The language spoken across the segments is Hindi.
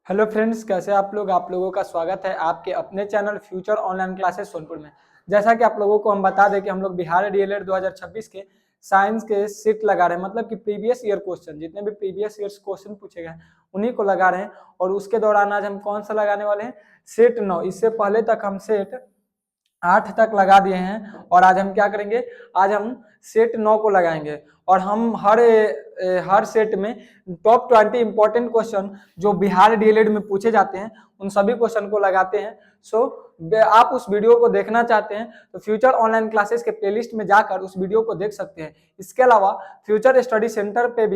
हेलो फ्रेंड्स, कैसे आप लोग। आप लोगों का स्वागत है आपके अपने channel future online classes Sonpur में। जैसा कि आप लोगों को हम बता दें कि हम लोग बिहार डीएलएड 2026 के साइंस के सीट लगा रहे हैं, मतलब कि प्रीवियस ईयर क्वेश्चन, जितने भी प्रीवियस ईयर क्वेश्चन पूछे गए उन्हीं को लगा रहे हैं। और उसके दौरान आज हम कौन सा लगाने वाले हैं, सेट 9। इससे पहले तक हम सेट 8 तक लगा दिए हैं और आज हम क्या करेंगे, आज हम सेट 9 को लगाएंगे। और हम हर सेट में टॉप 20 इंपॉर्टेंट क्वेश्चन जो बिहार डीएलएड में पूछे जाते हैं उन सभी क्वेश्चन को लगाते हैं। आप उस वीडियो को देखना चाहते हैं तो फ्यूचर ऑनलाइन क्लासेस के प्लेलिस्ट में जाकर उस वीडियो को देख सकते हैं। इसके अलावा फ्यूचर स्टडी सेंटर पे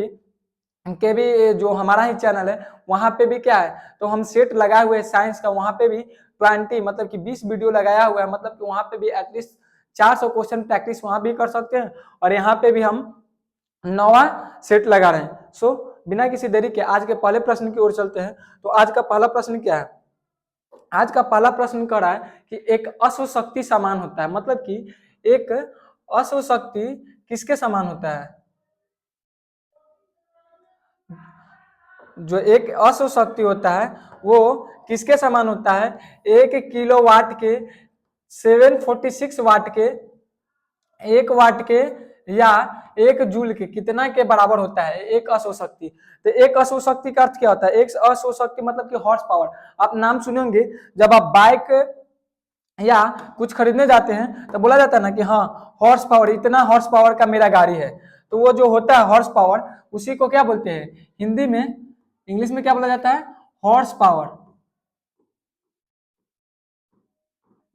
भी जो हमारा ही चैनल है वहां पे भी क्या है, तो हम सेट लगाए हुए साइंस का, वहां पे भी 20 मतलब कि 20 वीडियो लगाया हुआ है। मतलब कि वहां पे भी एटलीस्ट 400 क्वेश्चन प्रैक्टिस वहां भी कर सकते हैं और यहाँ पे भी हम 9वां सेट लगा रहे हैं। बिना किसी देरी के आज के पहले प्रश्न की ओर चलते हैं। तो आज का पहला प्रश्न क्या है, आज का पहला प्रश्न कह रहा है कि एक अश्व शक्ति समान होता है। मतलब कि एक अश्व शक्ति किसके समान होता है, जो एक अश्व शक्ति होता है वो किसके समान होता है, 1 किलोवाट के, 746 वाट के, 1 वाट के या 1 जूल के कितना के बराबर होता है एक अश्व शक्ति। तो एक अश्व शक्ति का अर्थ क्या होता है, एक अश्व शक्ति मतलब कि हॉर्स पावर। आप नाम सुने होंगे, जब आप बाइक या कुछ खरीदने जाते हैं तो बोला जाता है ना कि हाँ हॉर्स पावर, इतना हॉर्स पावर का मेरा गाड़ी है। तो वो जो होता है हॉर्स पावर, उसी को क्या बोलते हैं हिंदी में, इंग्लिश में क्या बोला जाता है, हॉर्स पावर।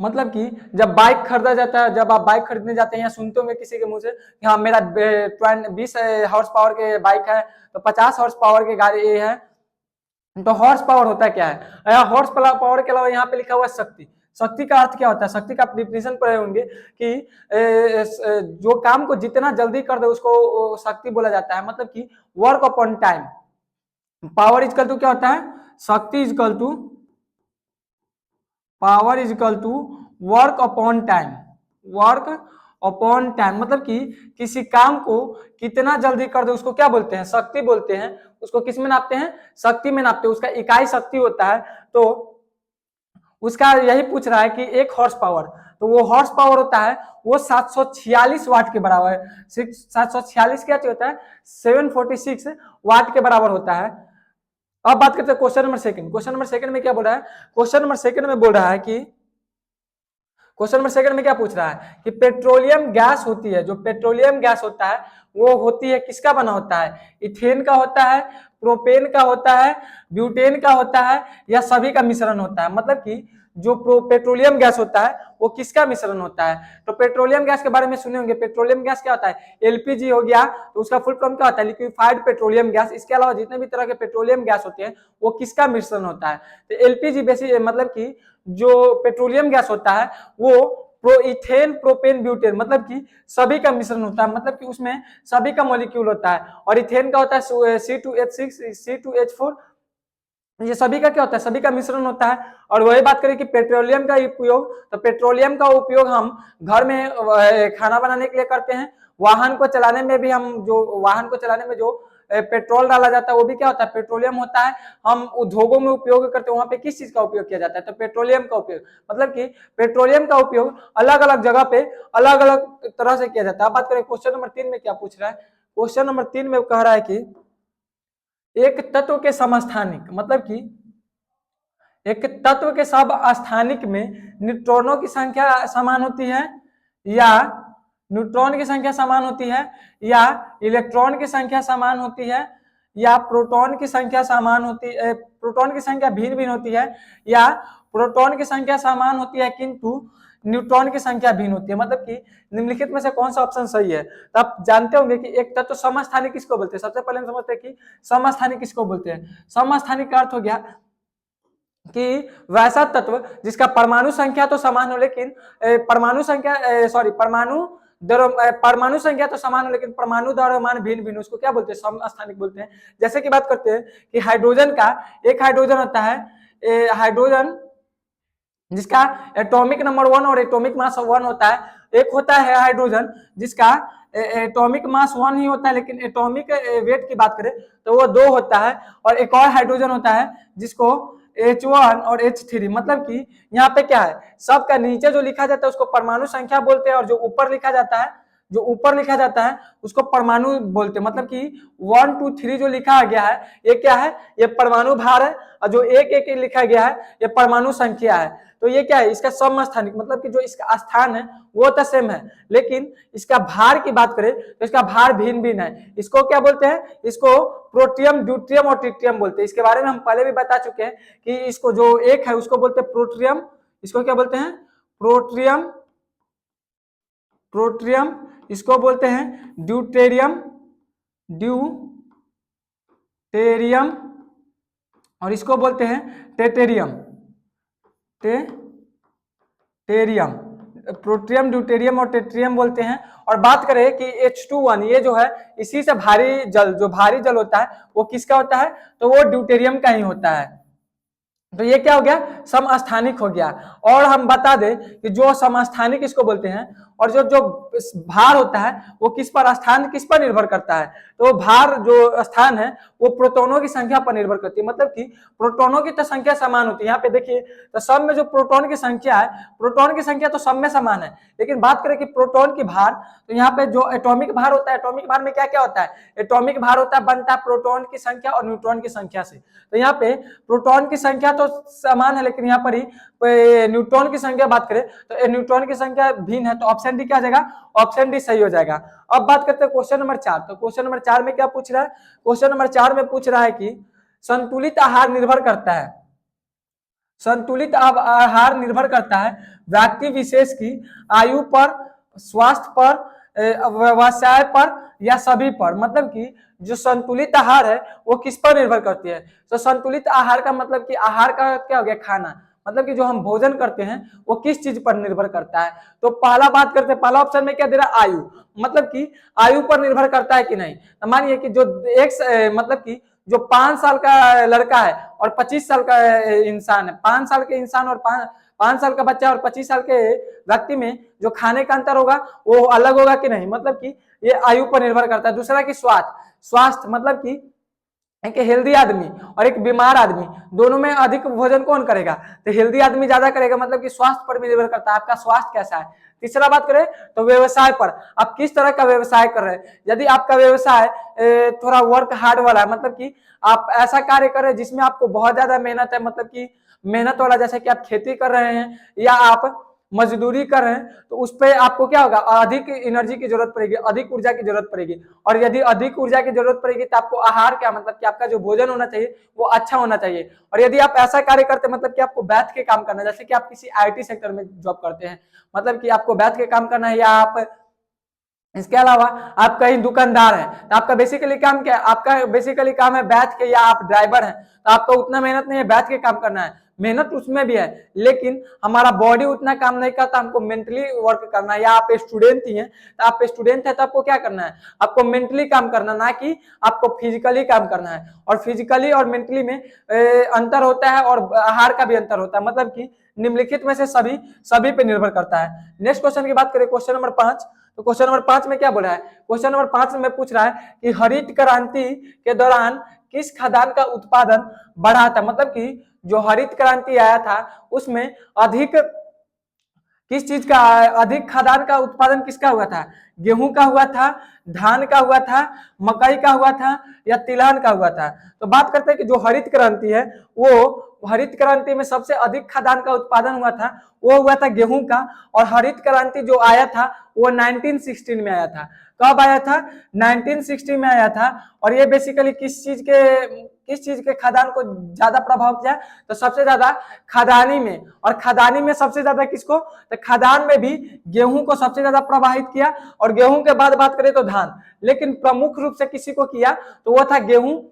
मतलब कि जब बाइक खरीदा जाता है, जब आप बाइक खरीदने जाते हैं या सुनते होंगे किसी के मुंह से कि हाँ मेरा 20 हॉर्स पावर के बाइक है, तो 50 हॉर्स पावर के गाड़ी ये है। तो हॉर्स पावर होता है क्या है, हॉर्स पावर के अलावा यहाँ पे लिखा हुआ है शक्ति। शक्ति का अर्थ क्या होता है, शक्ति का आप डिफिनेशन पढ़े होंगे कि जो काम को जितना जल्दी कर दे उसको शक्ति बोला जाता है। मतलब कि work upon time. Power is equal to क्या होता है, शक्ति is equal to, power is equal to work upon time. Work upon time मतलब कि किसी काम को कितना जल्दी कर दे उसको क्या बोलते हैं, शक्ति बोलते हैं। उसको किस में नापते हैं, शक्ति में नापते हैं। उसका इकाई शक्ति होता है। तो उसका यही पूछ रहा है कि एक हॉर्स पावर, तो वो हॉर्स पावर होता है वो 746 वाट के बराबर है। 746 क्या होता है, 746 वाट के बराबर होता है। अब बात करते हैं question number second. Question number second में क्या बोल रहा है, क्वेश्चन नंबर सेकंड में बोल रहा है कि, क्वेश्चन नंबर सेकंड में क्या पूछ रहा है कि पेट्रोलियम गैस होती है, जो पेट्रोलियम गैस होता है वो होती है किसका बना होता है, इथेन का होता है, प्रोपेन का होता है, ब्यूटेन का होता है या सभी का मिश्रण होता है। मतलब कि जो पेट्रोलियम गैस होता है वो किसका मिश्रण होता है। तो पेट्रोलियम गैस के बारे में सुने होंगे, पेट्रोलियम गैस क्या होता है, एलपीजी हो गया, तो उसका फुल फॉर्म क्या होता है, लिक्विफाइड पेट्रोलियम गैस। इसके अलावा जितने भी तरह के पेट्रोलियम गैस होते हैं वो किसका मिश्रण होता है। तो एलपीजी बेसिक मतलब कि जो पेट्रोलियम गैस होता है वो इथेन, प्रोपेन, ब्यूटेन मतलब कि सभी का मिश्रण होता है। मतलब कि उसमें सभी का मॉलिक्यूल होता है। और इथेन का होता है C2H6, C2H4, ये सभी का क्या होता है, सभी का मिश्रण होता है। और वही बात करें कि पेट्रोलियम का उपयोग, तो पेट्रोलियम का उपयोग हम घर में खाना बनाने के लिए करते हैं। वाहन को चलाने में भी हम, जो वाहन को चलाने में जो पेट्रोल डाला जाता है वो भी क्या होता है, पेट्रोलियम होता है। हम उद्योगों में उपयोग करते हैं, वहां पे किस चीज का उपयोग किया जाता है, तो पेट्रोलियम का उपयोग। मतलब कि पेट्रोलियम का उपयोग अलग अलग जगह पे अलग अलग तरह से किया जाता है। अब बात करें क्वेश्चन नंबर 3 में क्या पूछ रहा है, क्वेश्चन नंबर 3 में कह रहा है कि एक तत्व के समस्थानिक, मतलब कि एक तत्व के सब स्थानिक में न्यूट्रॉनों की संख्या समान होती है, या न्यूट्रॉन की संख्या समान होती है, या इलेक्ट्रॉन की संख्या समान होती है, या प्रोटॉन की संख्या समान होती है, प्रोटॉन की संख्या भिन्न भिन्न होती है, या प्रोटॉन की संख्या समान होती है किंतु न्यूट्रॉन की संख्या भिन्न होती है। मतलब कि निम्नलिखित में से कौन सा ऑप्शन सही है। तो आप जानते होंगे कि एक तत्व समस्थानिक किसको बोलते हैं। सबसे पहले हम समझते हैं कि समस्थानिक किसको बोलते हैं। समस्थानिक का अर्थ हो गया कि वैसा तत्व जिसका परमाणु संख्या तो समान हो, लेकिन परमाणु संख्या परमाणु संख्या तो समान हो लेकिन परमाणु द्रव्यमान भिन्न भिन्न, उसको क्या बोलते हैं, समस्थानिक बोलते हैं। जैसे कि बात करते हैं कि हाइड्रोजन का, एक हाइड्रोजन होता है, हाइड्रोजन जिसका एटॉमिक नंबर 1 और एटॉमिक मास 1 होता है। एक होता है हाइड्रोजन जिसका एटॉमिक मास 1 ही होता है, लेकिन एटॉमिक वेट की बात करें तो वो 2 होता है। और एक और हाइड्रोजन होता है जिसको H1 और H3, मतलब कि यहाँ पे क्या है, सबका नीचे जो लिखा जाता है उसको परमाणु संख्या बोलते हैं, और जो ऊपर लिखा जाता है उसको परमाणु बोलते हैं। मतलब कि 1 2 3 जो लिखा गया है ये क्या है, ये परमाणु भार है, और जो एक एक लिखा गया है ये परमाणु संख्या है। तो ये क्या है, इसका समस्थानिक, मतलब कि जो इसका स्थान है वो तो सेम है, लेकिन इसका भार की बात करें तो इसका भार भिन्न भिन्न है। इसको क्या बोलते हैं, इसको प्रोटियम, ड्यूट्रियम और ट्रिटियम बोलते हैं। इसके बारे में हम पहले भी बता चुके हैं कि इसको जो एक है उसको बोलते हैं प्रोट्रियम, इसको क्या बोलते हैं, प्रोट्रियम, इसको बोलते हैं ड्यूटेरियम, और इसको बोलते हैं टेटेरियम, प्रोट्रियम, ड्यूटेरियम और टेट्रियम बोलते हैं। और बात करें कि H2 ये जो है, इसी से भारी जल, जो भारी जल होता है वो किसका होता है, तो वो ड्यूटेरियम का ही होता है। तो ये क्या हो गया, समस्थानिक हो गया। और हम बता दें कि जो समस्थानिक इसको बोलते हैं, और जो भार होता है वो किस पर, स्थान किस पर निर्भर करता है, तो भार जो स्थान है वो प्रोटॉनों की संख्या पर निर्भर करती है। मतलब कि प्रोटॉनों की तो संख्या समान होती है, यहाँ पे देखिए तो सब में जो प्रोटॉन की संख्या है, प्रोटॉन की संख्या तो सब में समान है, लेकिन बात करें कि प्रोटॉन की भार, तो यहाँ पे जो एटॉमिक भार होता है, एटॉमिक भार में क्या क्या होता है, एटॉमिक भार होता है बनता है प्रोटॉन की संख्या और न्यूट्रॉन की संख्या से। तो यहाँ पे प्रोटॉन की संख्या तो समान है, लेकिन यहाँ पर ही न्यूट्रॉन की संख्या बात करें तो न्यूट्रॉन की संख्या भिन्न है। तो ऑप्शन डी क्या आ जाएगा, ऑप्शन डी सही हो जाएगा। अब बात करते हैं क्वेश्चन नंबर 4। तो क्वेश्चन नंबर 4 में क्या पूछ रहा है, क्वेश्चन नंबर 4 में पूछ रहा है कि संतुलित आहार निर्भर करता है, संतुलित आहार निर्भर करता है व्यक्ति विशेष की आयु पर, स्वास्थ्य पर, व्यवसाय पर या सभी पर। मतलब कि जो संतुलित आहार है वो किस पर निर्भर करती है, तो संतुलित आहार का मतलब कि आहार का क्या हो गया, खाना, मतलब कि जो हम भोजन करते हैं वो किस चीज पर निर्भर करता है। तो पहला बात करते हैं, पहला ऑप्शन में क्या दे रहा है, आयु, मतलब कि आयु पर निर्भर करता है कि नहीं। तो मानिए कि जो मतलब कि जो 5 साल का लड़का है और 25 साल का इंसान है, 5 साल के इंसान और 5 साल का बच्चा और 25 साल के व्यक्ति में जो खाने का अंतर होगा वो अलग होगा कि नहीं, मतलब कि ये आयु पर निर्भर करता है। दूसरा कि स्वास्थ्य, मतलब कि एक हेल्दी आदमी और एक बीमार आदमी, दोनों में अधिक भोजन कौन करेगा, तो हेल्दी आदमी ज्यादा करेगा, मतलब कि स्वास्थ्य पर भी निर्भर करता है, आपका स्वास्थ्य कैसा है। तीसरा बात करें तो व्यवसाय पर, आप किस तरह का व्यवसाय कर रहे हैं। यदि आपका व्यवसाय थोड़ा वर्क हार्ड वाला है, मतलब कि आप ऐसा कार्य कर रहे हैं जिसमें आपको बहुत ज्यादा मेहनत है, मतलब कि मेहनत वाला, जैसे कि आप खेती कर रहे हैं या आप मजदूरी कर रहे हैं, तो उस पर आपको क्या होगा, अधिक एनर्जी की जरूरत पड़ेगी, अधिक ऊर्जा की जरूरत पड़ेगी। और यदि अधिक ऊर्जा की जरूरत पड़ेगी तो आपको आहार क्या, मतलब कि आपका जो भोजन होना चाहिए वो अच्छा होना चाहिए। और यदि आप ऐसा कार्य करते हैं, मतलब कि आपको बैठ के काम करना है, जैसे कि आप किसी IT सेक्टर में जॉब करते हैं, मतलब कि आपको बैठ के काम करना है, या आप इसके अलावा आप कहीं दुकानदार हैं, तो आपका बेसिकली काम क्या है, आपका बेसिकली काम है बैठ के, या आप ड्राइवर हैं तो आपको उतना मेहनत नहीं है बैठ के काम करना है, मेहनत उसमें भी है, लेकिन हमारा बॉडी उतना काम नहीं करता, हमको मेंटली वर्क करना है। या आप स्टूडेंट ही हैं, तो आप स्टूडेंट है तो आपको क्या करना है, आपको मेंटली काम करना, ना कि आपको फिजिकली काम करना है। और फिजिकली और मेंटली में अंतर होता है, और आहार का भी अंतर होता है, मतलब कि निम्नलिखित में से सभी पे निर्भर करता है। नेक्स्ट क्वेश्चन की बात करें, क्वेश्चन नंबर 5। तो क्वेश्चन नंबर 5 में क्या बोला है, क्वेश्चन नंबर 5 में पूछ रहा है कि हरित क्रांति के दौरान किस खाद्यान्न का उत्पादन बढ़ा था। मतलब कि जो हरित क्रांति आया था उसमें अधिक किस चीज का, अधिक खाद्यान्न का उत्पादन किसका हुआ था, गेहूं का हुआ था, धान का हुआ था, मकई का हुआ था, या तिलहन का हुआ था। तो बात करते हैं कि जो हरित क्रांति है, वो हरित क्रांति में सबसे अधिक खाद्यान्न का उत्पादन हुआ था, वो हुआ था गेहूं का। और हरित क्रांति जो आया था वो 1916 में आया था। कब आया था, 1960 में आया था। और ये बेसिकली किस चीज के खाद्यान्न को ज्यादा प्रभाव किया, तो सबसे ज्यादा खादानी में। और खादानी में सबसे ज्यादा किसको, तो खादान में भी गेहूं को सबसे ज्यादा प्रभावित किया, और गेहूं के बाद बात करें तो धान, लेकिन प्रमुख रूप से किसी को किया तो वो था गेहूं।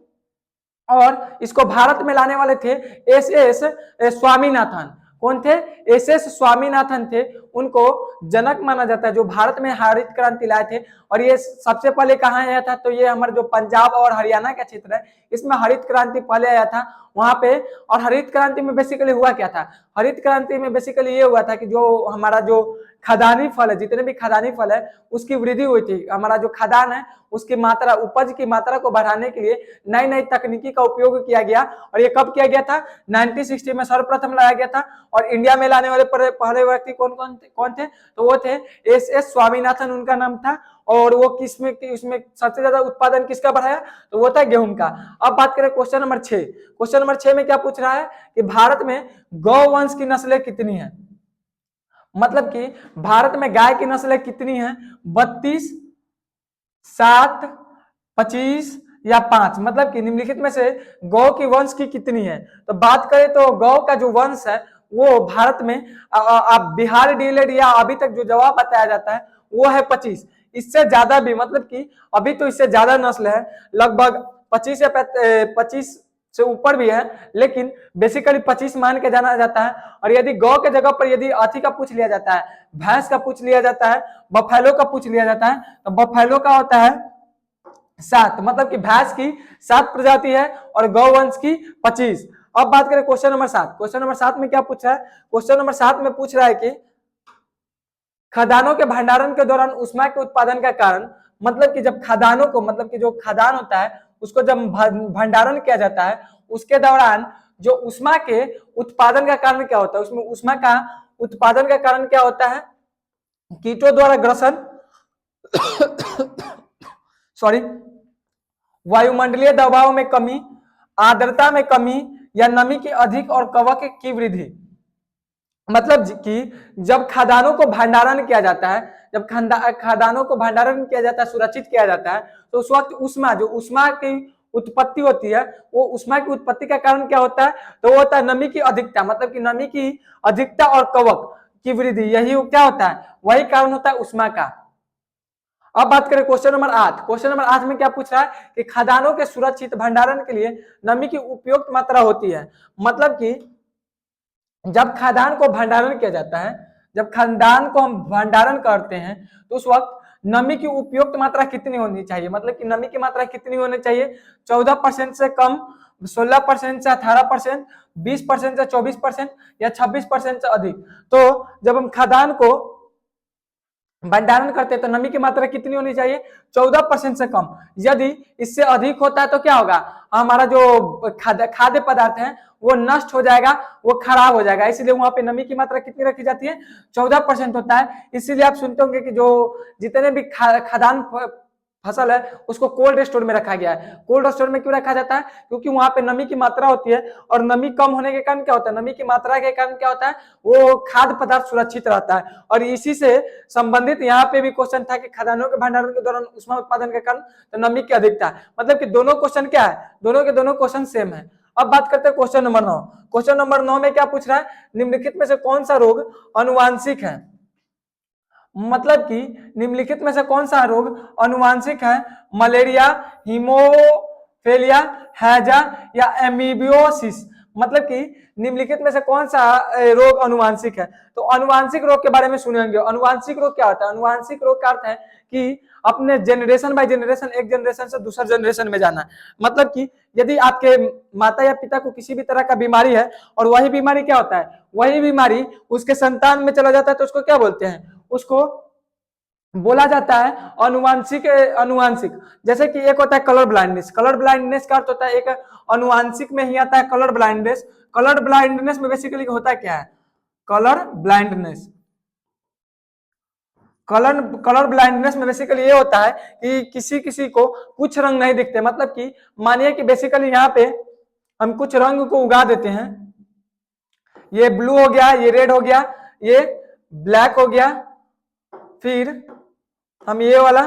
और इसको भारत में लाने वाले थे SS स्वामीनाथन। कौन थे, SS स्वामीनाथन थे, उनको जनक माना जाता है जो भारत में हरित क्रांति लाए थे। और ये सबसे पहले कहाँ आया था, तो ये हमारे जो पंजाब और हरियाणा का क्षेत्र है इसमें हरित क्रांति पहले आया था। वहां पे। और हरित क्रांति में बेसिकली हुआ क्या था, हरित क्रांति में बेसिकली ये हुआ था कि जो हमारा जो खदानी फल है, जितने भी खदानी फल है उसकी वृद्धि हुई थी। हमारा जो खदान है उसकी मात्रा, उपज की मात्रा को बढ़ाने के लिए नई नई तकनीकी का उपयोग किया गया। और ये कब किया गया था, 1960 में सर्वप्रथम लाया गया था। और इंडिया में लाने वाले पहले व्यक्ति कौन थे, तो वो थे एस स्वामीनाथन उनका नाम था। और वो किसमें, उसमें सबसे ज्यादा उत्पादन किसका बढ़ाया, तो वो था गेहूं का। अब बात करें क्वेश्चन नंबर 6। क्वेश्चन नंबर 6 में क्या पूछ रहा है कि भारत में गौवंश की नस्लें कितनी है। मतलब कि भारत में गाय की नस्लें कितनी है, 32, 7, 25 या 5। मतलब कि निम्नलिखित में से गौ की वंश की कितनी है। तो बात करें तो गौ का जो वंश है वो भारत में आप बिहार डीएलएड या अभी तक जो जवाब बताया जाता है वो है 25। इससे ज्यादा भी, मतलब कि अभी तो इससे ज्यादा नस्ल है, लगभग 25 या 25 से ऊपर भी है, लेकिन बेसिकली 25 मान के जाना जाता है। और यदि गौ के जगह पर यदि हाथी का पूछ लिया जाता है, भैंस का पूछ लिया जाता है, बफेलो का पूछ लिया जाता है, तो बफेलो का होता है 7। मतलब कि भैंस की 7 प्रजाति है और गौवंश की 25। अब बात करें क्वेश्चन नंबर 7। क्वेश्चन नंबर 7 में क्या पूछ रहा है, क्वेश्चन नंबर 7 में पूछ रहा है कि खदानों के भंडारण के दौरान ऊष्मा के उत्पादन का कारण। मतलब कि जब खदानों को, मतलब कि जो खदान होता है उसको जब भंडारण किया जाता है उसके दौरान जो ऊष्मा के उत्पादन का कारण क्या होता है, उसमें ऊष्मा का उत्पादन का कारण क्या होता है, कीटों द्वारा ग्रसन सॉरी, वायुमंडलीय दबाव में कमी, आर्द्रता में कमी, या नमी की अधिक और कवक की वृद्धि। मतलब कि जब खदानों को भंडारण किया जाता है, जब खदानों को भंडारण किया जाता है, सुरक्षित किया जाता है, तो उस वक्त ऊष्मा, जो ऊष्मा की उत्पत्ति होती है, वो ऊष्मा की उत्पत्ति का कारण क्या होता है, तो वो होता है नमी की अधिकता। मतलब कि नमी की अधिकता और कवक की वृद्धि, यही क्या होता है, वही कारण होता है ऊष्मा का। अब बात करें क्वेश्चन नंबर 8। क्वेश्चन नंबर 8 में क्या पूछ रहा है कि खदानों के सुरक्षित भंडारण के लिए नमी की उपयुक्त मात्रा होती है। मतलब कि जब खदान को भंडारण किया जाता है, जब खदान को हम भंडारण करते हैं, तो उस वक्त नमी की उपयुक्त मात्रा कितनी होनी चाहिए। मतलब कि नमी की मात्रा कितनी होनी चाहिए, 14% से कम, 16% से 18%, 20% से 24%, या 26% से अधिक। तो जब हम खदान को भंडारण करते हैं तो नमी की मात्रा कितनी होनी चाहिए, 14% से कम। यदि इससे अधिक होता है तो क्या होगा, हमारा जो खाद्य पदार्थ है वो नष्ट हो जाएगा, वो खराब हो जाएगा। इसलिए वहां पे नमी की मात्रा कितनी रखी जाती है, 14% होता है। इसीलिए आप सुनते होंगे कि जो जितने भी खदान फसल है उसको कोल्ड स्टोर में रखा गया है। कोल्ड स्टोर में क्यों रखा जाता है, क्योंकि वहां पे नमी की मात्रा होती है, और नमी कम होने के कारण क्या होता है, नमी की मात्रा के कारण क्या होता है, वो खाद्य पदार्थ सुरक्षित रहता है। और इसी से संबंधित यहाँ पे भी क्वेश्चन था कि खदानों के भंडारण के दौरान ऊष्मा उत्पादन के कारण तो नमी की अधिकता। मतलब कि दोनों क्वेश्चन क्या है, दोनों के दोनों क्वेश्चन सेम है। अब बात करते हैं क्वेश्चन नंबर 9। क्वेश्चन नंबर 9 में क्या पूछ रहा है, निम्नलिखित में से कौन सा रोग अनुवांशिक है। मतलब कि निम्नलिखित में से कौन सा रोग अनुवांशिक है, मलेरिया, हीमोफेलिया, हैजा, या एमीबियोसिस। मतलब कि निम्नलिखित में से कौन सा रोग अनुवांशिक है। तो अनुवांशिक रोग के बारे में सुनेंगे। अनुवांशिक रोग क्या होता है, अनुवांशिक रोग का अर्थ है कि अपने जनरेशन बाय जनरेशन, एक जनरेशन से दूसरा जनरेशन में जाना। मतलब कि यदि आपके माता या पिता को किसी भी तरह का बीमारी है और वही बीमारी क्या होता है, वही बीमारी उसके संतान में चला जाता है, तो उसको क्या बोलते हैं, उसको बोला जाता है अनुवांशिक। अनुवांशिक जैसे कि एक होता है कलर ब्लाइंडनेस। कलर ब्लाइंडनेस का अर्थ होता है एक अनुवांशिक में ही आता है कलर ब्लाइंडनेस। कलर ब्लाइंडनेस में बेसिकली होता क्या है, कलर ब्लाइंडनेस, कलर ब्लाइंडनेस में बेसिकली ये होता है कि किसी किसी को कुछ रंग नहीं दिखते। मतलब कि मानिए कि बेसिकली यहाँ पे हम कुछ रंग को उगा देते हैं, ये ब्लू हो गया, ये रेड हो गया, ये ब्लैक हो गया, फिर हम ये वाला,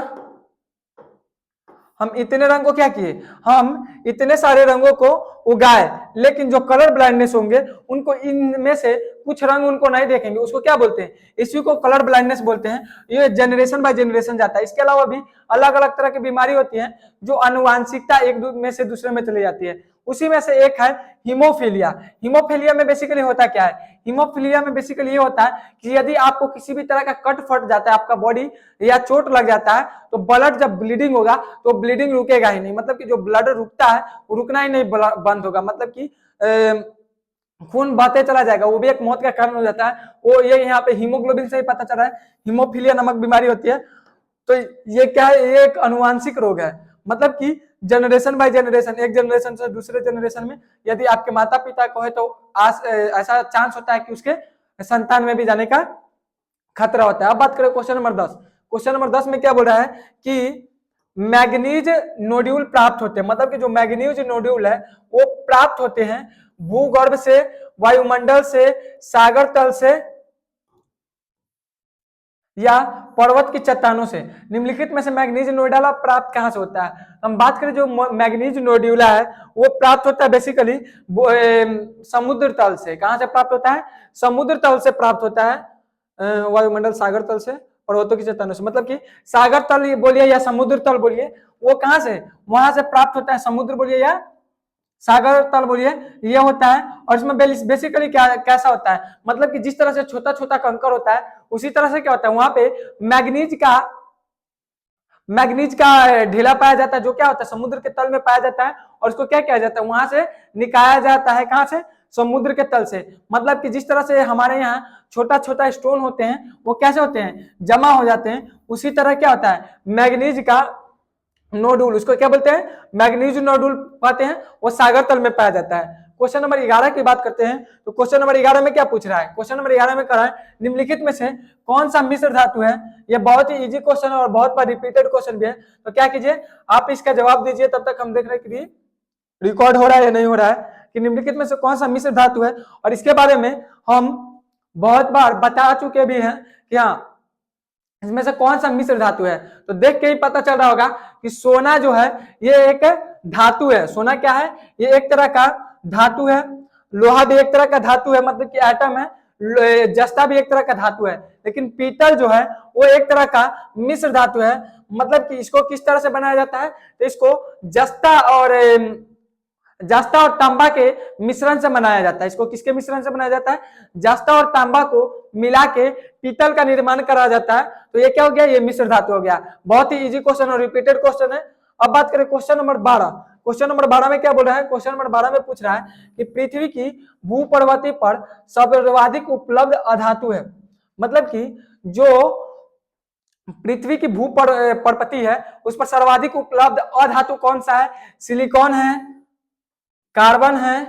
हम इतने रंग को क्या किए, हम इतने सारे रंगों को उगाए, लेकिन जो कलर ब्लाइंडनेस होंगे उनको इनमें से कुछ रंग उनको नहीं देखेंगे, उसको क्या बोलते हैं, इसी को कलर ब्लाइंडनेस बोलते हैं। ये जनरेशन बाय जनरेशन जाता है। इसके अलावा भी अलग अलग तरह की बीमारी होती है जो अनुवांशिकता एक में से दूसरे में चली जाती है, उसी में से एक है हीमोफीलिया। हीमोफीलिया में बेसिकली होता क्या है, हीमोफीलिया में बेसिकली ये होता है कि यदि आपको किसी भी तरह का कट फट जाता है आपका बॉडी या चोट लग जाता है तो ब्लड जब ब्लीडिंग होगा तो ब्लीडिंग रुकेगा ही नहीं, मतलब कि जो ब्लड रुकता है वो रुकना ही नहीं बंद होगा, मतलब कि खून बहते चला जाएगा, वो भी एक मौत का कारण हो जाता है। वो ये यहाँ पे हीमोग्लोबिन से ही पता चला है, हीमोफीलिया नामक बीमारी होती है। तो ये क्या है, ये एक अनुवांशिक रोग है, मतलब कि जनरेशन बाय जनरेशन, एक जनरेशन से दूसरे जनरेशन में यदि आपके माता पिता को है तो ऐसा चांस होता है कि उसके संतान में भी जाने का खतरा होता है। अब बात करें क्वेश्चन नंबर 10। क्वेश्चन नंबर 10 में क्या बोल रहा है कि मैग्नीज नोड्यूल प्राप्त होते हैं, मतलब कि जो मैग्नीज नोड्यूल है वो प्राप्त होते हैं भूगर्भ से, वायुमंडल से, सागर तल से या पर्वत की चट्टानों से। निम्नलिखित में से मैग्नीज नोडुला प्राप्त कहां से होता है। हम बात करें जो मैग्नीज नोड्यूला है वो प्राप्त होता है बेसिकली समुद्र तल से। कहां से प्राप्त होता है, समुद्र तल से प्राप्त होता है, वायुमंडल, सागर तल से, पर्वतों की चट्टानों से। मतलब कि सागर तल बोलिए या समुद्र तल बोलिए, वो कहां से, वहां से प्राप्त होता है, समुद्र बोलिए या सागर तल बोलिए, ये होता है। और इसमें बेसिकली क्या कैसा होता है, मतलब कि जिस तरह से छोटा छोटा कंकर होता है उसी तरह से क्या होता है वहां पे मैग्नीज का ढीला पाया जाता है, जो क्या होता है समुद्र के तल में पाया जाता है, और उसको क्या किया जाता है वहां से निकाला जाता है। कहां से, समुद्र के तल से। मतलब कि जिस तरह से हमारे यहाँ छोटा छोटा स्टोन होते हैं वो कैसे होते हैं, जमा हो जाते हैं, उसी तरह क्या होता है मैग्नीज का नोडुल, उसको क्या बोलते हैं, मैग्नीज नोडुल पाते हैं, वो सागर तल में पाया जाता है। क्वेश्चन नंबर 11 की बात करते हैं तो क्वेश्चन नंबर 11 में क्या पूछ रहा है, क्वेश्चन नंबर 11 में कह रहा है निम्नलिखित में से कौन सा मिश्र धातु है। ये बहुत ही इजी क्वेश्चन है और बहुत बार रिपीटेड क्वेश्चन भी है। तो क्या कीजिए आप इसका जवाब दीजिए, तब तक हम देख रहे हैं कि रिकॉर्ड हो रहा है या नहीं हो रहा है, कि निम्नलिखित में से कौन सा मिश्र धातु है। और इसके बारे में हम बहुत बार बता चुके भी हैं कि हाँ इसमें से कौन सा मिश्र धातु है। तो देख के ही पता चल रहा होगा कि सोना जो है ये एक धातु है। सोना क्या है, ये एक तरह का धातु है। लोहा भी एक तरह का धातु है, मतलब कि एटम है। जस्ता भी एक तरह का धातु है। लेकिन पीतल जो है वो एक तरह का मिश्र धातु है। मतलब कि इसको किस तरह से बनाया जाता है, तो इसको जस्ता और तांबा के मिश्रण से बनाया जाता है। इसको किसके मिश्रण से बनाया जाता है, जस्ता और तांबा को मिला के पीतल का निर्माण करा जाता है। तो ये क्या हो गया, ये मिश्र धातु हो गया। बहुत ही इजी क्वेश्चन और रिपीटेड क्वेश्चन है। अब बात करें क्वेश्चन नंबर 12। क्वेश्चन नंबर 12 में क्या बोल रहा है, क्वेश्चन नंबर 12 में पूछ रहा है कि पृथ्वी की भूपर्वती पर सर्वाधिक उपलब्ध अधातु है। मतलब कि जो पृथ्वी की भूपर्वती है उस पर सर्वाधिक उपलब्ध अधातु कौन सा है, सिलिकॉन है, कार्बन है,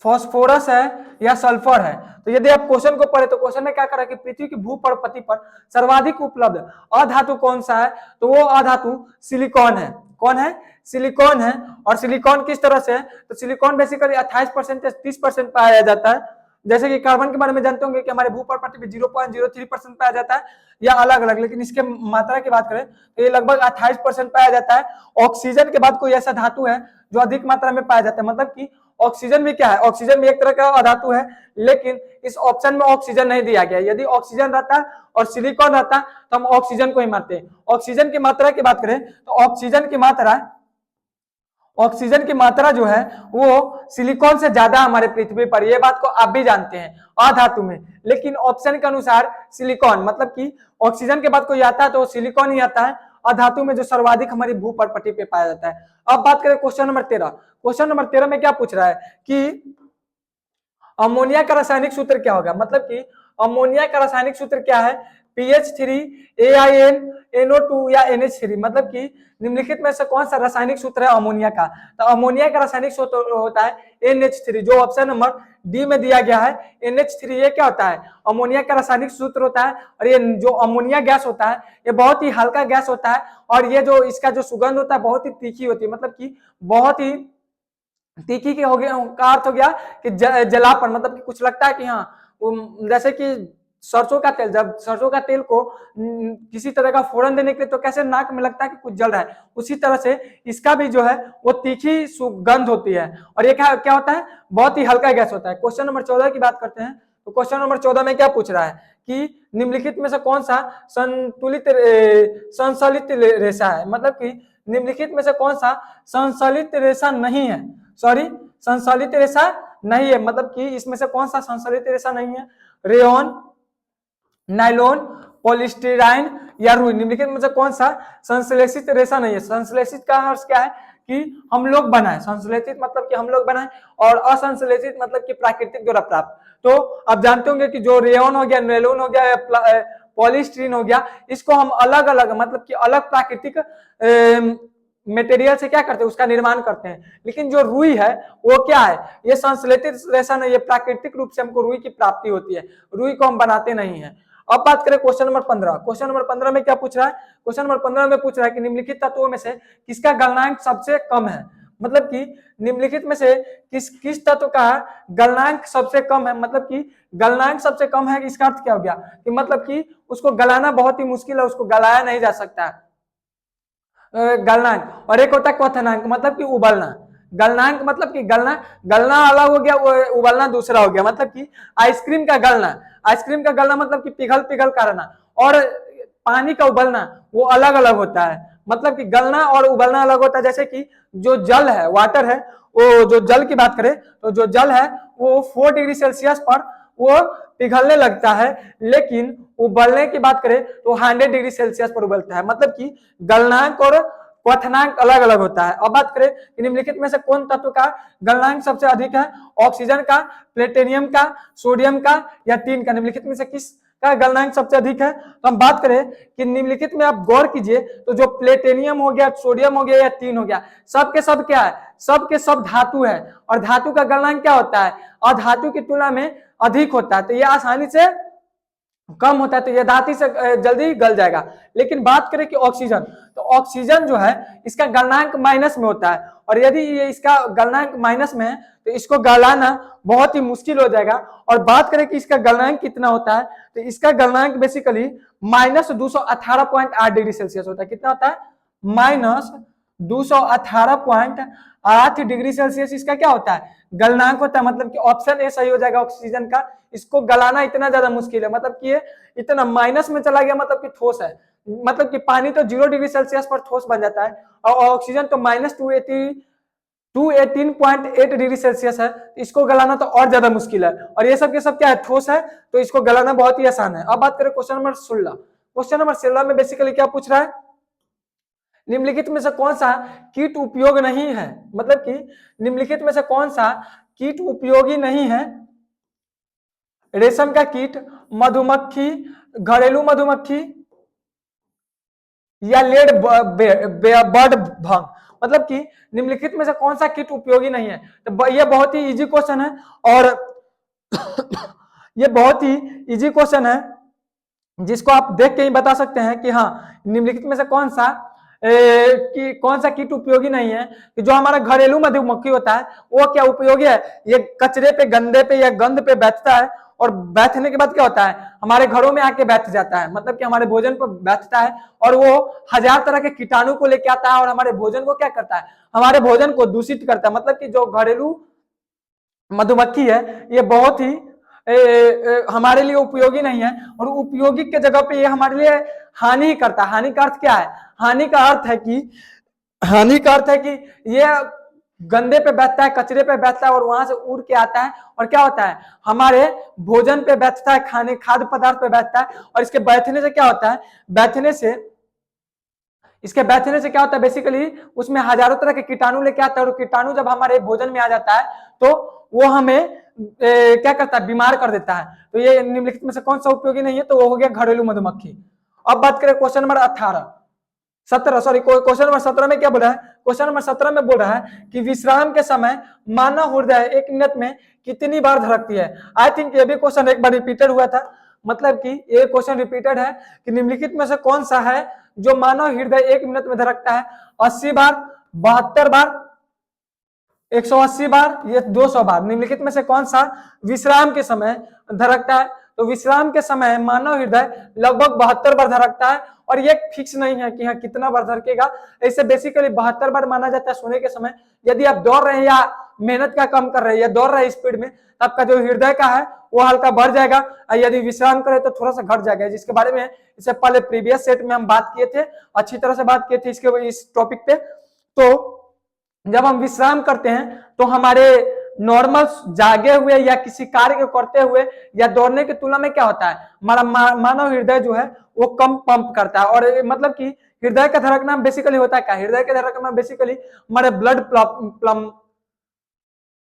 फास्फोरस है या सल्फर है। तो यदि आप क्वेश्चन को पढ़े तो क्वेश्चन में क्या करा कि पृथ्वी की भूपर्वती पर सर्वाधिक उपलब्ध अधातु कौन सा है, तो वो अधातु सिलिकॉन है। कौन है, सिलिकॉन है। और सिलिकॉन किस तरह से है, तो सिलिकॉन बेसिकली 28% से 30% पाया जाता है। जैसे कि कार्बन के बारे में जानते होंगे कि हमारे भूपर्वती में 0.03% पाया जाता है या अलग अलग, लेकिन इसके मात्रा की बात करें तो ये लगभग 28% पाया जाता है। ऑक्सीजन के बाद कोई ऐसा धातु है जो अधिक मात्रा में पाया जाता है। मतलब कि ऑक्सीजन भी क्या है, ऑक्सीजन भी एक तरह का अधातु है, लेकिन इस ऑप्शन में ऑक्सीजन नहीं दिया गया। यदि ऑक्सीजन रहता और सिलिकॉन रहता तो हम ऑक्सीजन को ही मानते। ऑक्सीजन की मात्रा की बात करें तो ऑक्सीजन की मात्रा जो है वो सिलिकॉन से ज्यादा हमारे पृथ्वी पर, ये बात को आप भी जानते हैं अधातु में। लेकिन ऑप्शन के अनुसार सिलिकॉन, मतलब कि ऑक्सीजन के बाद कोई आता है तो सिलिकॉन ही आता है अधातु में, जो सर्वाधिक हमारी भूपर्वती पे पाया जाता है। अब बात करें क्वेश्चन नंबर 13। क्वेश्चन नंबर 13 में क्या पूछ रहा है कि अमोनिया का रासायनिक सूत्र क्या होगा। मतलब कि अमोनिया का रासायनिक सूत्र क्या है, PH3 AINNO2 या NH3। मतलब कि निम्नलिखित में से कौन सा रासायनिक सूत्र है अमोनिया का, तो अमोनिया का रासायनिक सूत्र होता है NH3, जो ऑप्शन नंबर डी में दिया गया है। NH3 ये क्या होता है, अमोनिया का रासायनिक सूत्र होता है। और ये जो अमोनिया गैस होता है ये बहुत ही हल्का गैस होता है, और ये जो इसका जो सुगंध होता है बहुत ही तीखी होती है। मतलब कि बहुत ही तीखी के हो गया का अर्थ हो गया कि जलापन, मतलब कि कुछ लगता है कि हाँ जैसे कि सरसों का तेल, जब सरसों का तेल को किसी तरह का फोड़न देने के लिए तो कैसे नाक में लगता है कि कुछ जल रहा है, उसी तरह से इसका भी जो है वो तीखी सुगंध होती है। और ये क्या होता है, बहुत ही हल्का गैस होता है। क्वेश्चन नंबर 14 की बात करते हैं तो क्वेश्चन नंबर 14 में क्या पूछ रहा है कि निम्नलिखित में से कौन सा संसलित रेशा है। मतलब कि निम्नलिखित में से कौन सा संसलित रेशा नहीं है। सॉरी संश्लेषित रेशा नहीं है, मतलब कि इसमें से कौन सा संश्लेषित रेशा नहीं है? रेयन, नायलॉन, पॉलीस्टाइरीन या रुई, निम्नलिखित में से कौन सा संश्लेषित रेशा नहीं है? संश्लेषित का अर्थ क्या है कि हम लोग बनाए, संश्लेषित मतलब कि हम लोग बनाए, और असंश्लेषित मतलब कि प्राकृतिक द्वारा प्राप्त। तो आप जानते होंगे कि जो रेयन हो गया, नायलॉन हो गया या पॉलीस्टाइरीन हो गया, इसको हम अलग अलग मतलब कि अलग प्राकृतिक मटेरियल से क्या करते हैं, उसका निर्माण करते हैं। लेकिन जो रुई है वो क्या है, ये संश्लेषित रेशा नहीं है, प्राकृतिक रूप से हमको रुई की प्राप्ति होती है, रुई को हम बनाते नहीं है। अब बात करें क्वेश्चन नंबर 15। क्वेश्चन नंबर 15 में क्या पूछ रहा है? क्वेश्चन नंबर 15 में पूछ रहा है कि निम्नलिखित तत्वों में से किसका गलनांक सबसे कम है? मतलब कि निम्नलिखित में से किस तत्व का गलनांक सबसे कम है, मतलब कि गलनांक सबसे कम है। इसका अर्थ क्या हो गया कि मतलब कि उसको गलाना बहुत ही मुश्किल है, उसको गलाया नहीं जा सकता है, गलनांक। और एक होता है क्वथनांक, मतलब कि उबलना। गलनांक मतलब कि गलना अलग हो गया, उबलना दूसरा हो गया। मतलब कि आइसक्रीम का गलना मतलब कि पिघल पिघल करना, और पानी का उबलना वो अलग अलग होता है। मतलब कि गलना और उबलना अलग होता है। जैसे कि जो जल है, वाटर है, वो जो जल की बात करें तो जो जल है वो 4 डिग्री सेल्सियस पर वो पिघलने लगता है, लेकिन उबलने की बात करें तो 100 डिग्री सेल्सियस पर उबलता है। मतलब कि गलनांक और क्वथनांक अलग अलग होता है। अब बात करें कि निम्नलिखित में से कौन तत्व का गलनांक सबसे अधिक है? ऑक्सीजन का, प्लेटिनियम का, सोडियम का या टीन का? निम्नलिखित में से किस का गलनांक सबसे अधिक है? तो हम बात करें कि निम्नलिखित में आप गौर कीजिए तो जो प्लेटिनियम हो गया, सोडियम हो गया या टीन हो गया, सब के सब क्या है? सब के सब धातु है, और धातु का गलनांक क्या होता है? अधातु की तुलना में अधिक होता है, तो ये आसानी से कम होता है, तो ये धातु से जल्दी गल जाएगा। लेकिन बात करें कि ऑक्सीजन, तो ऑक्सीजन जो है इसका गलनांक माइनस में होता है, और यदि ये इसका गलनांक माइनस में है तो इसको गलाना बहुत ही मुश्किल हो जाएगा। और बात करें कि इसका गलनांक कितना होता है, तो इसका गलनांक बेसिकली -218.8 डिग्री सेल्सियस होता है। कितना होता है? -218.8 डिग्री सेल्सियस इसका क्या होता है? गलनांक होता है। मतलब कि ऑप्शन ए सही हो जाएगा ऑक्सीजन का। इसको गलाना इतना ज्यादा मुश्किल है, मतलब कि ये इतना माइनस में चला गया, मतलब कि ठोस है। मतलब कि पानी तो 0 डिग्री सेल्सियस पर ठोस बन जाता है, और ऑक्सीजन तो -218.8 डिग्री सेल्सियस है, इसको गलाना तो और ज्यादा मुश्किल है। और ये सब के सब क्या है? ठोस है, तो इसको गलाना बहुत ही आसान है। अब बात करें क्वेश्चन नंबर 16। क्वेश्चन नंबर 16 में बेसिकली क्या पूछ रहा है? निम्नलिखित में से कौन सा कीट उपयोग नहीं है? मतलब कि निम्नलिखित में से कौन सा कीट उपयोगी नहीं है? रेशम का कीट, मधुमक्खी, घरेलू मधुमक्खी या लेड बर्ड भंग। मतलब कि निम्नलिखित में से कौन सा कीट उपयोगी नहीं है? तो ये बहुत ही इजी क्वेश्चन है, और ये बहुत ही इजी क्वेश्चन है जिसको आप देख के ही बता सकते हैं कि हाँ, निम्नलिखित में से कौन सा कीट उपयोगी नहीं है। कि जो हमारा घरेलू मधुमक्खी होता है वो क्या उपयोगी है? ये कचरे पे, गंदे पे या गंध पे बैठता है, और बैठने के बाद क्या होता है? हमारे घरों में आके बैठ जाता है, मतलब कि हमारे भोजन पर बैठता है, और वो 1000 तरह के कीटाणु को लेके आता है, और हमारे भोजन को क्या करता है? हमारे भोजन को दूषित करता है। मतलब कि जो घरेलू मधुमक्खी है ये बहुत ही हमारे लिए उपयोगी नहीं है, और उपयोगी के जगह पे ये हमारे लिए हानि ही करता है। हानि का अर्थ क्या है? हानि का अर्थ है कि ये गंदे पे बैठता है, कचरे पे बैठता है, और वहां से उड़ के आता है, और क्या होता है? हमारे भोजन पे बैठता है, खाद्य पदार्थ पे बैठता है, और इसके बैठने से क्या होता है? इसके बैठने से क्या होता है? बेसिकली उसमें हजारों तरह के कीटाणु लेके आता है, और कीटाणु जब हमारे भोजन में आ जाता है तो वो हमें क्या करता है? बीमार कर देता है। तो ये निम्नलिखित में से कौन सा उपयोगी नहीं है? तो वो हो गया घरेलू मधुमक्खी। अब बात करें क्वेश्चन नंबर 17 में क्या बोल रहा है? क्वेश्चन नंबर 17 में बोल रहा है कि विश्राम के समय मानव हृदय 1 मिनट में कितनी बार धड़कती है? आई थिंक ये भी क्वेश्चन एक बार रिपीटेड हुआ था, मतलब कि ये क्वेश्चन रिपीटेड है कि निम्नलिखित में से कौन सा है जो मानव हृदय 1 मिनट में धड़कता है? 80 बार, 72 बार, 180 बार, ये 200 बार। निम्नलिखित में से कौन सा विश्राम के समय धड़कता है? तो विश्राम के समय मानव हृदय लगभग 72 बार धड़कता है, और ये फिक्स नहीं है कि हाँ कितना बार धड़केगा। ऐसे बेसिकली 72 बार माना जाता है सोने के समय। यदि आप दौड़ रहे हैं या मेहनत का काम कर रहे हैं या दौड़ रहे हैं स्पीड में, आपका जो हृदय का है वो हल्का बढ़ जाएगा, और यदि विश्राम करें तो थोड़ा सा घट जाएगा, जिसके बारे में इससे पहले प्रीवियस सेट में हम बात किए थे, अच्छी तरह से बात किए थे इस टॉपिक पे। तो जब हम विश्राम करते हैं तो हमारे नॉर्मल जागे हुए या किसी कार्य को करते हुए या दौड़ने की तुलना में क्या होता है, हमारा मानव हृदय जो है वो कम पंप करता है। और मतलब कि हृदय का धड़कना बेसिकली होता है क्या, हृदय का धड़कना बेसिकली हमारे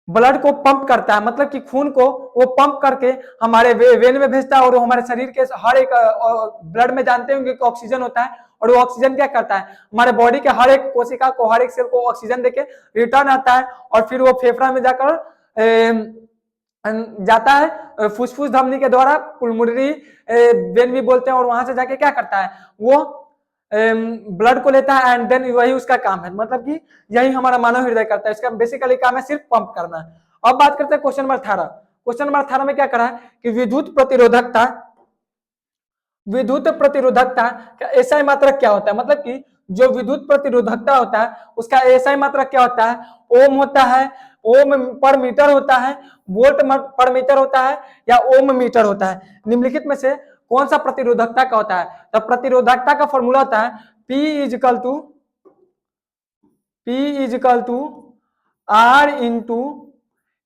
ब्लड को पंप करता है, मतलब कि खून को वो पंप करके हमारे वेन में भेजता है और वो हमारे शरीर के हर एक ब्लड में जानते होंगे कि ऑक्सीजन होता है, और वो ऑक्सीजन क्या करता है, हमारे बॉडी के हर एक कोशिका को, हर एक सेल को ऑक्सीजन देके रिटर्न आता है और फिर वो फेफड़ा में जाकर जाता है, फुसफुस धमनी के द्वारा पुलमोनरी वेन भी बोलते हैं, और वहां से जाके क्या करता है, वो ब्लड को लेता है एंड देन वही उसका काम है। मतलब कि यही हमारा मानव हृदय करता है, इसका बेसिकली काम है सिर्फ पंप करना। अब बात करते हैं क्वेश्चन नंबर 18। क्वेश्चन नंबर 18 में क्या करा है कि विद्युत प्रतिरोधकता का एसआई मात्रक क्या होता है, मतलब कि जो विद्युत प्रतिरोधकता होता है उसका एसआई मात्रक क्या होता है, ओम होता है, ओम पर मीटर होता है, वोल्ट पर मीटर होता है, या ओम मीटर होता है। निम्नलिखित में से कौन सा प्रतिरोधकता का होता है, तो प्रतिरोधकता का फॉर्मूला होता है P is equal to R into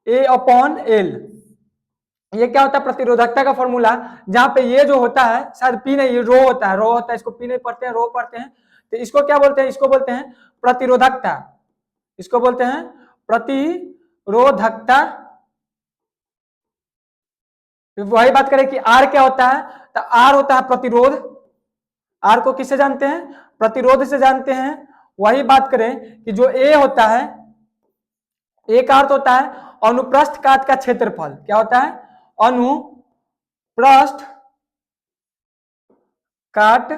A upon L। ये क्या होता है प्रतिरोधकता का फॉर्मूला, जहां पे ये जो होता है शायद पी नहीं, ये रो होता है, इसको पी नहीं पढ़ते हैं, रो पढ़ते हैं, तो इसको क्या बोलते हैं, इसको बोलते हैं प्रतिरोधकता, इसको बोलते हैं प्रतिरोधकता। वही बात करें कि आर क्या होता है, तो आर होता है प्रतिरोध, आर को किससे जानते हैं, प्रतिरोध से जानते हैं। वही बात करें कि जो ए होता है, ए का अर्थ होता है अनुप्रस्थ काट का क्षेत्रफल, क्या होता है, अनुप्रस्थ काट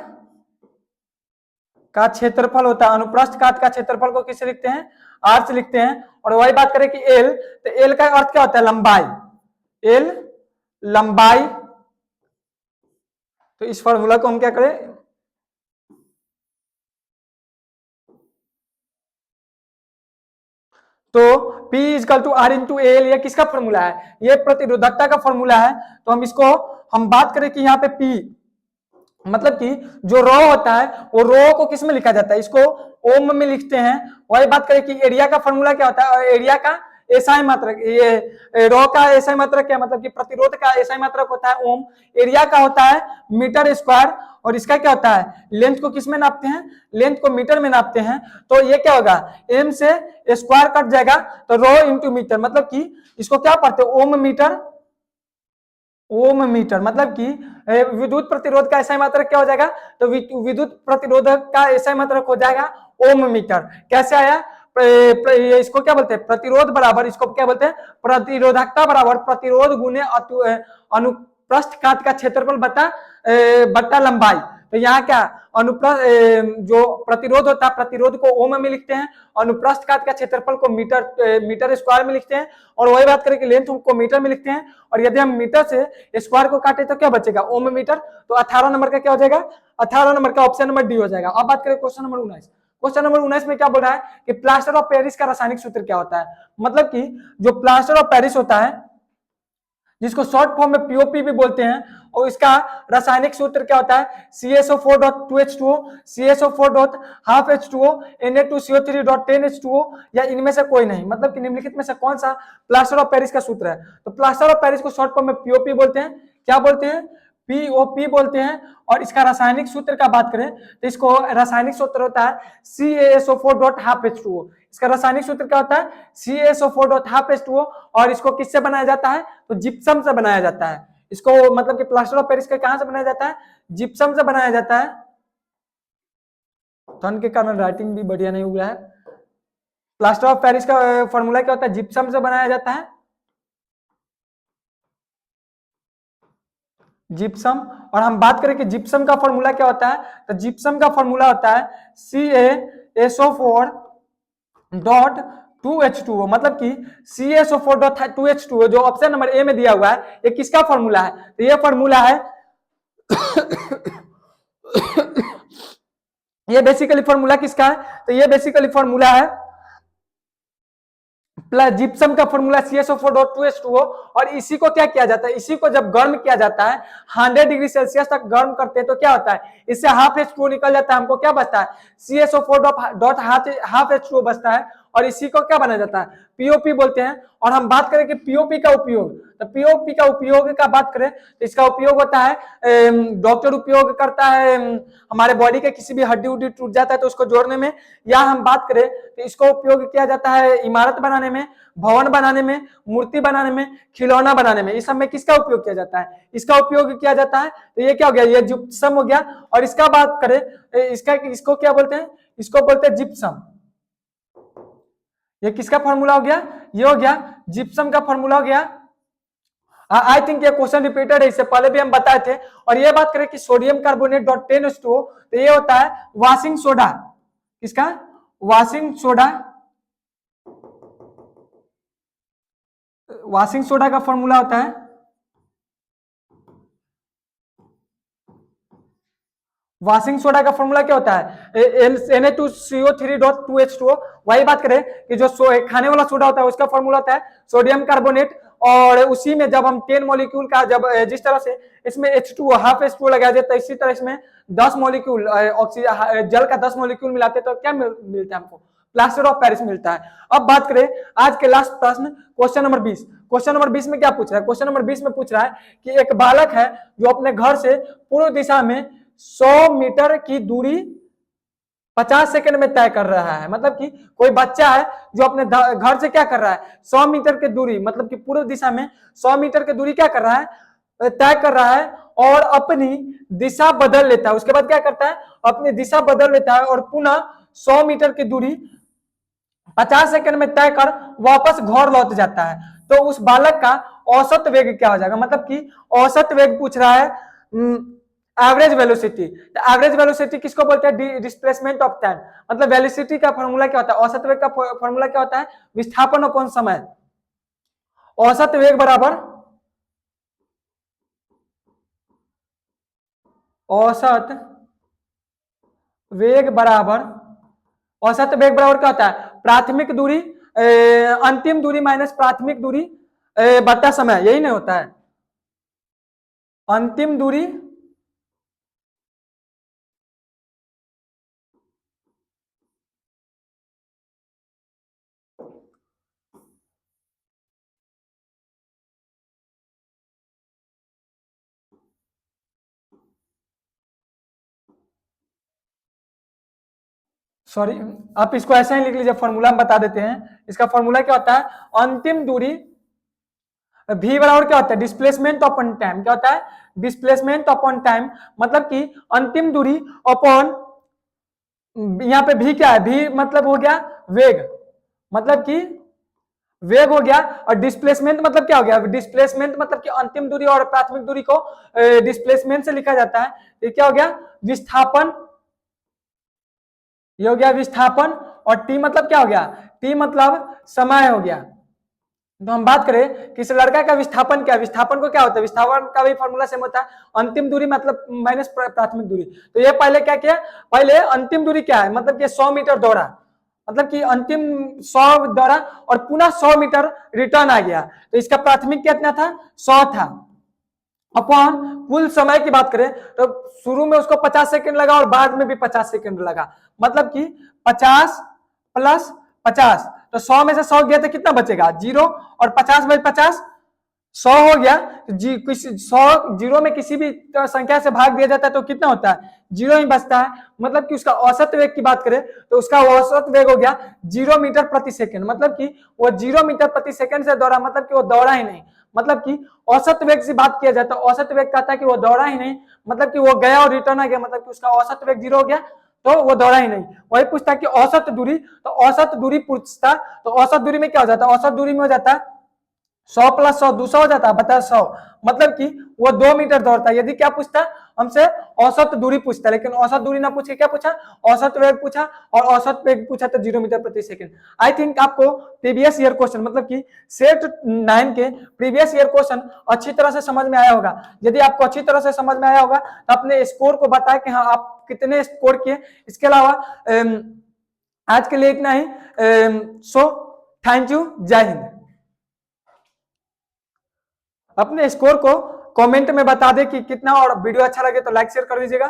का क्षेत्रफल होता है, अनुप्रस्थ काट का क्षेत्रफल को किससे लिखते हैं, आर से लिखते हैं। और वही बात करें कि एल, तो एल का अर्थ क्या होता है, लंबाई, एल लंबाई। तो इस फॉर्मूला को हम क्या करें, तो P is equal to R into L, ये किसका फॉर्मूला है, ये प्रतिरोधकता का फॉर्मूला है। तो हम बात करें कि यहाँ पे P मतलब कि जो रो होता है वो रो को किस में लिखा जाता है, इसको ओम में लिखते हैं। वही बात करें कि एरिया का फॉर्मूला क्या होता है, एरिया का एसआई मात्रक, ये रो का एसआई मात्रक क्या, मतलब कि प्रतिरोध का एसआई मात्रक होता है ओम, एरिया का होता है मीटर स्क्वायर, और इसका क्या होता है, लेंथ को किस में नापते हैं, लेंथ को मीटर में नापते हैं। तो ये क्या होगा, एम से स्क्वायर कट जाएगा, तो रो इंटू मीटर, मतलब कि इसको क्या पढ़ते हैं, ओम मीटर, ओम मीटर। मतलब कि विद्युत प्रतिरोध का एसआई मात्रक क्या हो जाएगा, तो विद्युत प्रतिरोधक का एसआई मात्रक हो जाएगा ओम मीटर। कैसे आया, इसको क्या बोलते हैं, प्रतिरोध बराबर, इसको क्या बोलते हैं, प्रतिरोधकता बराबर प्रतिरोध गुने अनुप्रस्थ काट का क्षेत्रफल बटा लंबाई। तो यहाँ क्या अनुप्रस्थ जो प्रतिरोध होता है, प्रतिरोध को ओम में लिखते हैं, अनुप्रस्थ काट का क्षेत्रफल को मीटर स्क्वायर में लिखते हैं, और वही बात करें कि लेंथ को मीटर में लिखते हैं। और यदि हम मीटर से स्क्वायर को काटे तो क्या बचेगा, ओम मीटर। तो 18 नंबर का क्या हो जाएगा, 18 नंबर का ऑप्शन नंबर डी हो जाएगा। अब बात करें क्वेश्चन नंबर 19। क्वेश्चन नंबर 19 में क्या बोल रहा है कि प्लास्टर ऑफ पेरिस का रासायनिक सूत्र क्या होता है, मतलब कि जो प्लास्टर ऑफ पेरिस होता है, जिसको शॉर्ट फॉर्म में पीओपी भी बोलते हैं, और इसका रासायनिक सूत्र क्या होता है, CSO4.2H2O, CSO4.5H2O, Na2CO3.10H2O, या इनमें से कोई नहीं। मतलब कि निम्नलिखित में से कौन सा प्लास्टर ऑफ पेरिस का सूत्र है, तो प्लास्टर ऑफ पेरिस को शॉर्ट फॉर्म में पीओपी बोलते हैं, क्या बोलते हैं, पीओपी बोलते हैं। और इसका रासायनिक सूत्र का बात करें तो इसको रासायनिक सूत्र होता है CaSO4.5H2O। इसका रासायनिक सूत्र क्या होता है, CaSO4.5H2O, और इसको किससे बनाया जाता है, तो जिप्सम से बनाया जाता है। इसको मतलब कि प्लास्टर ऑफ पेरिस का कहां से बनाया जाता है, जिप्सम से बनाया जाता है। ठंड के कारण राइटिंग भी बढ़िया नहीं हुआ है। प्लास्टर ऑफ पेरिस का फॉर्मूला क्या होता है, जिप्सम से बनाया जाता है, जिप्सम। और हम बात करें कि जिप्सम का फॉर्मूला क्या होता है, तो जिप्सम का फॉर्मूला होता है CaSO4.2H2O, मतलब कि CaSO4.2H2O जो ऑप्शन नंबर ए में दिया हुआ है, ये किसका फॉर्मूला है, तो ये फॉर्मूला है ये बेसिकली फॉर्मूला किसका है, तो ये बेसिकली फॉर्मूला है प्लस जिप्सम का फॉर्मूला CaSO4.2H2O। और इसी को क्या किया जाता है, इसी को जब गर्म किया जाता है 100 डिग्री सेल्सियस तक गर्म करते हैं तो क्या होता है, इससे हाफ H2O निकल जाता है, हमको क्या बचता है, CaSO4.5H2O बचता है। और इसी को क्या बना जाता है, पीओपी बोलते हैं। और हम बात करें कि पीओपी का उपयोग, तो पीओपी का उपयोग का बात करें तो इसका उपयोग होता है, डॉक्टर उपयोग करता है हमारे बॉडी के किसी भी हड्डी उड्डी टूट जाता है तो उसको जोड़ने में, या हम बात करें तो इसको उपयोग किया जाता है इमारत बनाने में, भवन बनाने में, मूर्ति बनाने में, खिलौना बनाने में। इस सब में किसका उपयोग किया जाता है, इसका उपयोग किया जाता है। तो ये क्या हो गया, ये जिप्सम हो गया। और इसका बात करें इसको क्या बोलते हैं, इसको बोलते हैं जिप्सम। ये किसका फॉर्मूला हो गया, ये हो गया जिप्सम का फॉर्मूला हो गया। आई थिंक ये क्वेश्चन रिपीटेड है, इससे पहले भी हम बताए थे। और ये बात करें कि सोडियम कार्बोनेट डॉट 10H2O, तो ये होता है वॉशिंग सोडा। किसका, वॉशिंग सोडा। वॉशिंग सोडा का फॉर्मूला होता है, वॉशिंग सोडा का फॉर्मूला क्या होता है, Na2CO3.2H2O। वही बात करें कि जो खाने वाला सोडा होता है उसका फॉर्मूला होता है सोडियम कार्बोनेट। और उसी में जब हम 10 मॉलिक्यूल का, जब जिस तरह से इसमें H2O हाफ H2O लगाया जाता है, इसी तरह इसमें 10 मॉलिक्यूल ऑक्सीजन, जल का 10 मॉलिक्यूल मिलाते तो क्या मिलता है हमको, प्लास्टर ऑफ पेरिस मिलता है। अब बात करें आज के लास्ट प्रश्न, क्वेश्चन नंबर 20। क्वेश्चन नंबर 20 में क्या पूछ रहा है, क्वेश्चन नंबर 20 में पूछ रहा है कि एक बालक है जो अपने घर से पूर्व दिशा में 100 मीटर की दूरी 50 सेकंड में तय कर रहा है। मतलब कि कोई बच्चा है जो अपने घर से क्या कर रहा है, 100 मीटर की दूरी, मतलब कि पूर्व दिशा में 100 मीटर की दूरी क्या कर रहा है, तय कर रहा है, और अपनी दिशा बदल लेता है। उसके बाद क्या करता है, अपनी दिशा बदल लेता है और पुनः 100 मीटर की दूरी 50 सेकंड में तय कर वापस घर लौट जाता है। तो उस बालक का औसत वेग क्या हो जाएगा, मतलब कि औसत वेग पूछ रहा है, एवरेज वेलोसिटी। तो एवरेज वेलोसिटी किसको बोलते हैं, डिस्प्लेसमेंट ऑफ टाइम। मतलब वेलोसिटी का फॉर्मूला क्या होता है, औसत वेग का फॉर्मूला क्या होता है, विस्थापन अपॉन समय। औसत वेग बराबर, औसत वेग बराबर, औसत वेग बराबर क्या होता है, प्राथमिक दूरी अंतिम दूरी माइनस प्राथमिक दूरी बटा समय, यही नहीं होता है, अंतिम दूरी सॉरी, आप इसको ऐसे ही लिख लीजिए, फॉर्मूला हम बता देते हैं। इसका फॉर्मूला क्या होता है, अंतिम दूरी v बराबर क्या होता है, डिस्प्लेसमेंट अपॉन टाइम। क्या होता है, डिस्प्लेसमेंट अपॉन टाइम, मतलब कि अंतिम दूरी अपॉन, यहाँ पे v क्या है, v मतलब हो गया वेग, मतलब कि वेग हो गया। और डिस्प्लेसमेंट मतलब क्या हो गया, डिस्प्लेसमेंट मतलब कि अंतिम दूरी और प्राथमिक दूरी को डिस्प्लेसमेंट से लिखा जाता है। ये क्या हो गया, विस्थापन, ये हो गया विस्थापन। और टी मतलब क्या हो गया, टी मतलब समय हो गया। तो हम बात करें कि इस लड़का का विस्थापन क्या है, विस्थापन को क्या होता है, विस्थापन का भी फॉर्मूला सेम होता है, अंतिम दूरी मतलब माइनस प्राथमिक दूरी। तो ये पहले क्या किया, पहले अंतिम दूरी क्या है, मतलब कि 100 मीटर दौड़ा, मतलब कि अंतिम 100 दौड़ा और पुनः 100 मीटर रिटर्न आ गया। तो इसका प्राथमिक कितना था, 100 था। अपॉन कुल समय की बात करें तो शुरू में उसको 50 सेकंड लगा और बाद में भी 50 सेकंड लगा, मतलब कि 50 प्लस 50, तो 100 में से 100 गया तो कितना बचेगा, 0। और 50 में 50 100 हो गया, तो 100 जीरो में किसी भी संख्या से भाग दिया जाता है तो कितना होता है, 0 ही बचता है। मतलब कि उसका औसत वेग की बात करें तो उसका औसत वेग हो गया 0 मीटर प्रति सेकंड, मतलब कि वो 0 मीटर प्रति सेकंड से दौड़ा, मतलब कि वो दौड़ा ही नहीं। मतलब कि औसत वेग से बात किया जाता है, औसत वेग कहता है कि वो दौड़ा ही नहीं, मतलब कि वो गया और रिटर्न आ गया, मतलब कि उसका औसत वेग 0 हो गया, तो वो दौड़ा ही नहीं। वही पूछता कि औसत दूरी, तो औसत दूरी पूछता, तो औसत दूरी में क्या हो जाता है, औसत दूरी में हो जाता है 100 प्लस 100 200 हो जाता है, बता 100, मतलब कि वो 2 मीटर दौड़ता है। यदि क्या पूछता हमसे, औसत दूरी पूछता, लेकिन औसत दूरी ना पूछ के क्या पूछा, औसत वेग पूछा, और औसत वेग पूछा तो 0 मीटर प्रति सेकंड। आई थिंक आपको प्रीवियस ईयर क्वेश्चन, मतलब कि सेट 9 के प्रीवियस ईयर क्वेश्चन अच्छी तरह से समझ में आया होगा। यदि आपको अच्छी तरह से समझ में आया होगा तो अपने स्कोर को बताएं कि हाँ आप कितने स्कोर किए। इसके अलावा आज के लिए इतना ही। सो थैंक यू, जय हिंद। अपने स्कोर को कमेंट में बता दे कि कितना, और वीडियो अच्छा लगे तो लाइक शेयर कर दीजिएगा।